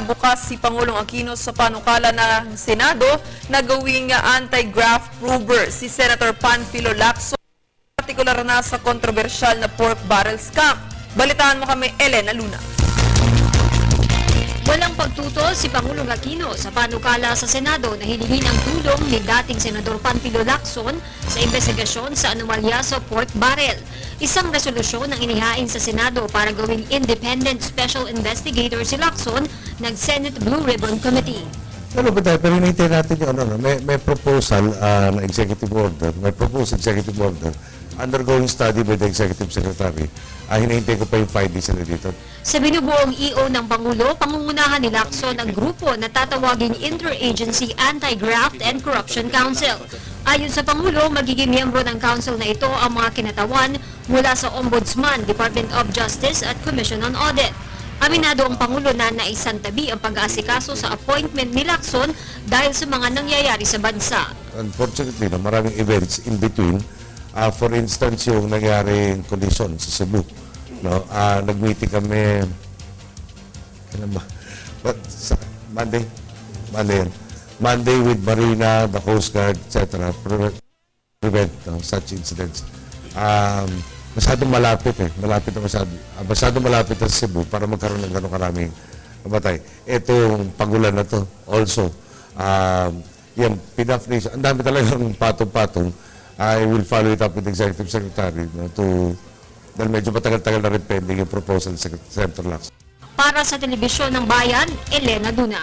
bukas si Pangulong Aquino sa panukala ng Senado na gawing anti-graft prover si Senator Panfilo Lacson, partikular na sa kontrobersyal na pork barrel scam. Balitaan mo kami, Elena Luna. Walang pagtutol si Pangulong Aquino sa panukala sa Senado na hilingin ang tulong ni dating Senador Panfilo Lacson sa investigasyon sa anomalya sa pork barrel. Isang resolusyon ang inihain sa Senado para gawing independent special investigator si Lacson ng Senate Blue Ribbon Committee. Ano ba tayo? Pero hinihintay natin yung may proposal na executive order, may proposed executive order, undergoing study by the executive secretary. Hinihintay ko pa yung findings nila dito. Sa binubuong EO ng Pangulo, pangungunahan ni Lacson ang grupo na tatawaging Interagency Anti-Graft and Corruption Council. Ayon sa Pangulo, magiging miyembro ng council na ito ang mga kinatawan mula sa Ombudsman, Department of Justice at Commission on Audit. Aminado ang Pangulo na naisantabi ang pag-aasikaso sa appointment ni Lacson dahil sa mga nangyayari sa bansa. Unfortunately, maraming events in between. For instance, yung nangyaring collision sa Cebu. No? Nag-meeting kami, kailan ba? Monday? Monday with Marina, the Coast Guard, etc. Prevent such incidents. Masyadong malapit masyadong malapit sa Cebu para magkaroon ng gano'ng karaming namatay. Itong pagulan na to also, yan, pinafnis, ang dami talagang patong-patong. I will follow it up with the Executive Secretary dahil medyo matagal-tagal na rin pending yung proposal sa Senator Lacson. Para sa Telebisyon ng Bayan, Elena Duna.